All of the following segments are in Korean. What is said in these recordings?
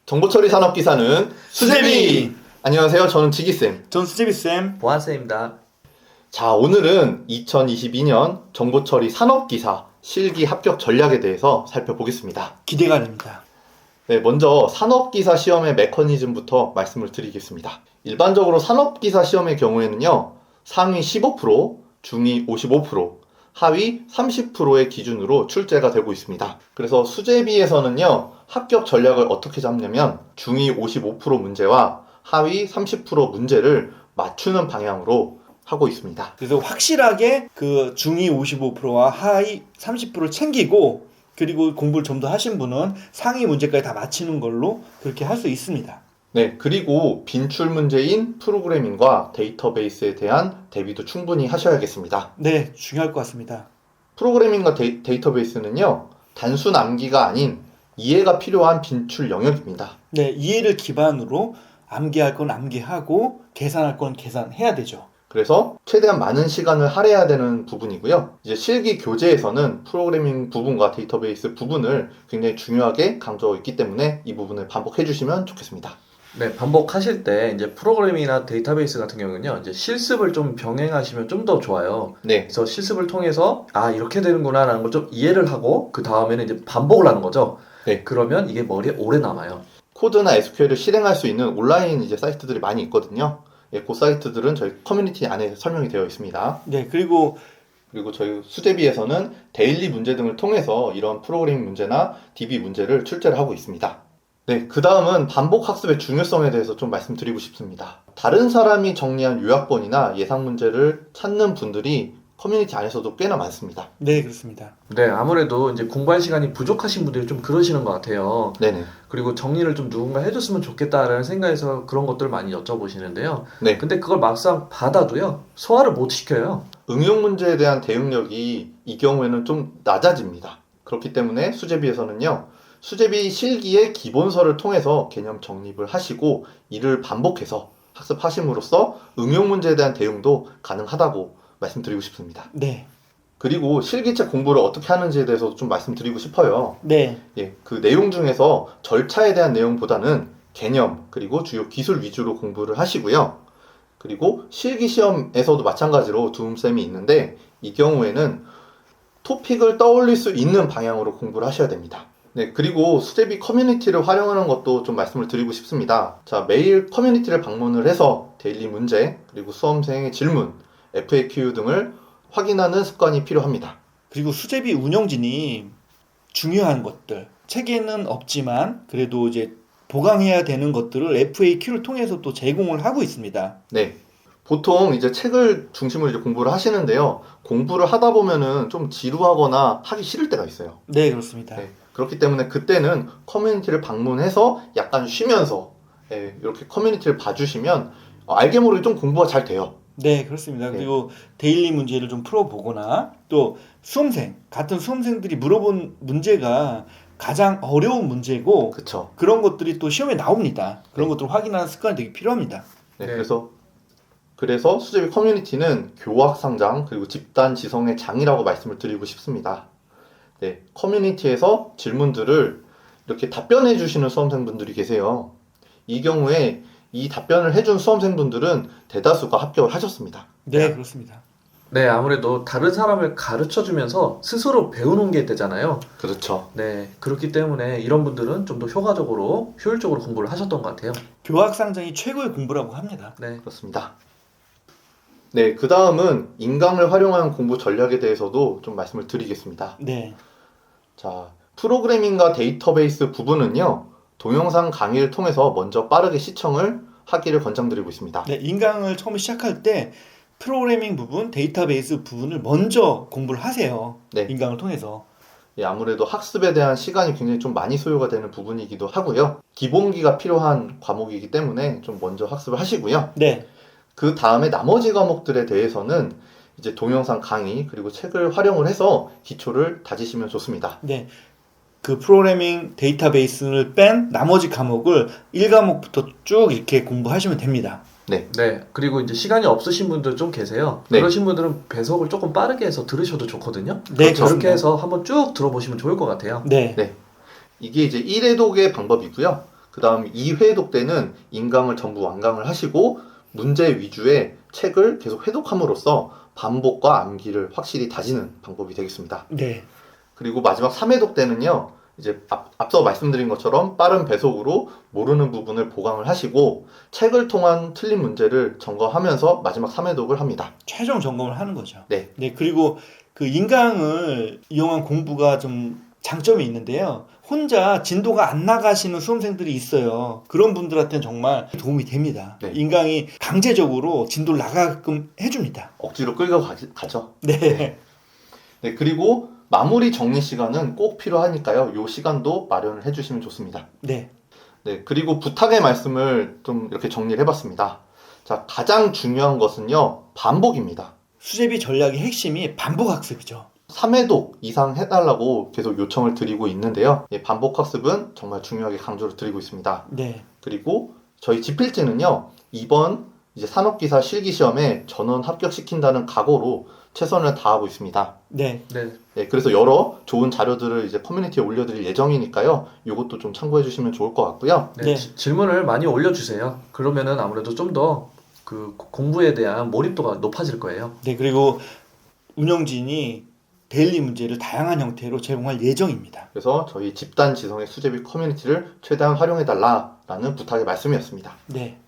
정보처리 산업기사는 수제비! 안녕하세요. 저는 지기쌤. 전 수제비쌤. 보안쌤입니다. 자, 오늘은 2022년 정보처리 산업기사 실기 합격 전략에 대해서 살펴보겠습니다. 기대가 됩니다. 네, 먼저 산업기사 시험의 메커니즘부터 말씀을 드리겠습니다. 일반적으로 산업기사 시험의 경우에는요, 상위 15%, 중위 55%, 하위 30%의 기준으로 출제가 되고 있습니다. 그래서 수제비에서는요, 합격 전략을 어떻게 잡냐면 중위 55% 문제와 하위 30% 문제를 맞추는 방향으로 하고 있습니다. 그래서 확실하게 그 중위 55%와 하위 30%를 챙기고, 그리고 공부를 좀 더 하신 분은 상위 문제까지 다 맞히는 걸로 그렇게 할 수 있습니다. 네, 그리고 빈출 문제인 프로그래밍과 데이터베이스에 대한 대비도 충분히 하셔야겠습니다. 네, 중요할 것 같습니다. 프로그래밍과 데이터베이스는요, 단순 암기가 아닌 이해가 필요한 빈출 영역입니다. 네, 이해를 기반으로 암기할 건 암기하고 계산할 건 계산해야 되죠. 그래서 최대한 많은 시간을 할애해야 되는 부분이고요. 이제 실기 교재에서는 프로그래밍 부분과 데이터베이스 부분을 굉장히 중요하게 강조하고 있기 때문에 이 부분을 반복해 주시면 좋겠습니다. 네, 반복하실 때 이제 프로그래밍이나 데이터베이스 같은 경우는요, 이제 실습을 좀 병행하시면 좀 더 좋아요. 네, 그래서 실습을 통해서 이렇게 되는구나라는 걸 좀 이해를 하고 그 다음에는 이제 반복을 하는 거죠. 네. 그러면 이게 머리에 오래 남아요. 코드나 SQL을 실행할 수 있는 온라인 이제 사이트들이 많이 있거든요. 예, 그 사이트들은 저희 커뮤니티 안에 설명이 되어 있습니다. 네, 그리고 저희 수제비에서는 데일리 문제 등을 통해서 이런 프로그래밍 문제나 DB 문제를 출제를 하고 있습니다. 네, 그 다음은 반복 학습의 중요성에 대해서 좀 말씀드리고 싶습니다. 다른 사람이 정리한 요약본이나 예상 문제를 찾는 분들이 커뮤니티 안에서도 꽤나 많습니다. 네, 그렇습니다. 네, 아무래도 이제 공부할 시간이 부족하신 분들이 좀 그러시는 것 같아요. 네네. 그리고 정리를 좀 누군가 해줬으면 좋겠다라는 생각에서 그런 것들을 많이 여쭤보시는데요. 네. 근데 그걸 막상 받아도요, 소화를 못 시켜요. 응용 문제에 대한 대응력이 이 경우에는 좀 낮아집니다. 그렇기 때문에 수제비에서는요, 수제비 실기의 기본서를 통해서 개념 정립을 하시고 이를 반복해서 학습하심으로써 응용 문제에 대한 대응도 가능하다고 말씀드리고 싶습니다. 네, 그리고 실기책 공부를 어떻게 하는지에 대해서 좀 말씀드리고 싶어요. 네, 예, 그 내용 중에서 절차에 대한 내용보다는 개념 그리고 주요 기술 위주로 공부를 하시고요. 그리고 실기 시험에서도 마찬가지로 두음셈이 있는데 이 경우에는 토픽을 떠올릴 수 있는 방향으로 공부를 하셔야 됩니다. 네, 그리고 수제비 커뮤니티를 활용하는 것도 좀 말씀을 드리고 싶습니다. 자, 매일 커뮤니티를 방문을 해서 데일리 문제, 그리고 수험생의 질문, FAQ 등을 확인하는 습관이 필요합니다. 그리고 수제비 운영진이 중요한 것들, 책에는 없지만 그래도 이제 보강해야 되는 것들을 FAQ를 통해서 또 제공을 하고 있습니다. 네. 보통 이제 책을 중심으로 이제 공부를 하시는데요. 공부를 하다 보면은 좀 지루하거나 하기 싫을 때가 있어요. 네, 그렇습니다. 네. 그렇기 때문에 그때는 커뮤니티를 방문해서 약간 쉬면서 이렇게 커뮤니티를 봐주시면 알게 모르게 좀 공부가 잘 돼요. 네, 그렇습니다. 네. 그리고 데일리 문제를 좀 풀어보거나 또 같은 수험생들이 물어본 문제가 가장 어려운 문제고 그쵸. 그런 것들이 또 시험에 나옵니다. 그런 네. 것들을 확인하는 습관이 되게 필요합니다. 네, 네. 그래서 수제비 커뮤니티는 교학상장 그리고 집단 지성의 장이라고 말씀을 드리고 싶습니다. 네, 커뮤니티에서 질문들을 이렇게 답변해 주시는 수험생분들이 계세요. 이 경우에 이 답변을 해준 수험생분들은 대다수가 합격을 하셨습니다. 네, 그렇습니다. 네, 아무래도 다른 사람을 가르쳐 주면서 스스로 배우는 게 되잖아요. 그렇죠. 네, 그렇기 때문에 이런 분들은 좀 더 효율적으로 공부를 하셨던 것 같아요. 교학상장이 최고의 공부라고 합니다. 네, 그렇습니다. 네, 그 다음은 인강을 활용한 공부 전략에 대해서도 좀 말씀을 드리겠습니다. 네, 자, 프로그래밍과 데이터베이스 부분은요, 동영상 강의를 통해서 먼저 빠르게 시청을 하기를 권장드리고 있습니다. 네, 인강을 처음에 시작할 때 프로그래밍 부분, 데이터베이스 부분을 먼저 공부를 하세요. 네. 인강을 통해서. 예, 아무래도 학습에 대한 시간이 굉장히 좀 많이 소요가 되는 부분이기도 하고요. 기본기가 필요한 과목이기 때문에 좀 먼저 학습을 하시고요. 네, 그 다음에 나머지 과목들에 대해서는 이제 동영상 강의 그리고 책을 활용을 해서 기초를 다지시면 좋습니다. 네. 그 프로그래밍 데이터베이스를 뺀 나머지 과목을 1과목부터 쭉 이렇게 공부하시면 됩니다. 네, 그리고 이제 시간이 없으신 분들 좀 계세요. 네. 그러신 분들은 배속을 조금 빠르게 해서 들으셔도 좋거든요. 네, 저렇게 그렇습니다. 해서 한번 쭉 들어보시면 좋을 것 같아요. 네, 네. 이게 이제 1회독의 방법이고요. 그 다음 2회독 때는 인강을 전부 완강을 하시고 문제 위주의 책을 계속 회독함으로써 반복과 암기를 확실히 다지는 방법이 되겠습니다. 네. 그리고 마지막 3회독 때는요, 이제 앞서 말씀드린 것처럼 빠른 배속으로 모르는 부분을 보강을 하시고 책을 통한 틀린 문제를 점검하면서 마지막 3회독을 합니다. 최종 점검을 하는 거죠. 네. 네, 그리고 그 인강을 이용한 공부가 좀 장점이 있는데요. 혼자 진도가 안 나가시는 수험생들이 있어요. 그런 분들한테는 정말 도움이 됩니다. 네. 인강이 강제적으로 진도를 나가게끔 해줍니다. 억지로 끌고 가죠. 네. 네, 그리고 마무리 정리 시간은 꼭 필요하니까요. 이 시간도 마련을 해주시면 좋습니다. 네. 네, 그리고 부탁의 말씀을 좀 이렇게 정리를 해봤습니다. 자, 가장 중요한 것은요, 반복입니다. 수제비 전략의 핵심이 반복 학습이죠. 3회독 이상 해달라고 계속 요청을 드리고 있는데요. 예, 반복 학습은 정말 중요하게 강조를 드리고 있습니다. 네. 그리고 저희 지필지는요, 이번 이제 산업기사 실기시험에 전원 합격시킨다는 각오로 최선을 다하고 있습니다. 네. 네. 네, 그래서 여러 좋은 자료들을 이제 커뮤니티에 올려드릴 예정이니까요. 이것도 좀 참고해 주시면 좋을 것 같고요. 네, 네. 질문을 많이 올려주세요. 그러면은 아무래도 좀 더 그 공부에 대한 몰입도가 높아질 거예요. 네. 그리고 운영진이 데일리 문제를 다양한 형태로 제공할 예정입니다. 그래서 저희 집단 지성의 수제비 커뮤니티를 최대한 활용해달라라는 부탁의 말씀이었습니다. 네.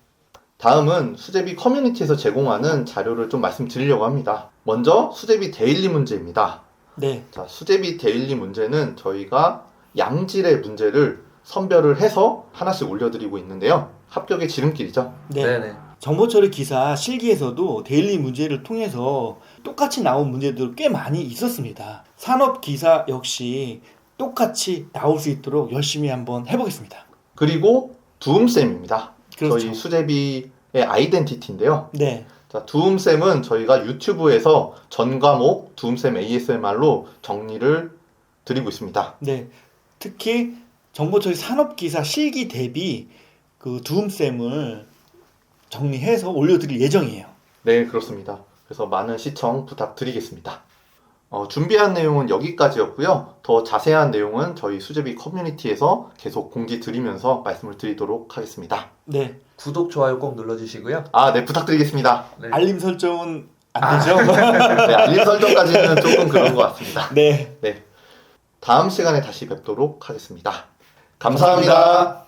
다음은 수제비 커뮤니티에서 제공하는 자료를 좀 말씀드리려고 합니다. 먼저 수제비 데일리 문제입니다. 네. 자, 수제비 데일리 문제는 저희가 양질의 문제를 선별을 해서 하나씩 올려드리고 있는데요. 합격의 지름길이죠. 네. 네네. 정보처리 기사 실기에서도 데일리 문제를 통해서 똑같이 나온 문제들 꽤 많이 있었습니다. 산업 기사 역시 똑같이 나올 수 있도록 열심히 한번 해보겠습니다. 그리고 두음쌤입니다. 그렇죠. 저희 수제비의 아이덴티티인데요. 네. 자, 두음쌤은 저희가 유튜브에서 전 과목 두음쌤 ASMR로 정리를 드리고 있습니다. 네. 특히 정보처리 산업 기사 실기 대비 그 두음쌤을 정리해서 올려드릴 예정이에요. 네, 그렇습니다. 그래서 많은 시청 부탁드리겠습니다. 준비한 내용은 여기까지였고요. 더 자세한 내용은 저희 수제비 커뮤니티에서 계속 공지 드리면서 말씀을 드리도록 하겠습니다. 네. 구독, 좋아요 꼭 눌러주시고요. 아, 네, 부탁드리겠습니다. 네. 알림 설정은 안 되죠? 네, 알림 설정까지는 조금 그런 것 같습니다. 네. 네, 다음 시간에 다시 뵙도록 하겠습니다. 감사합니다.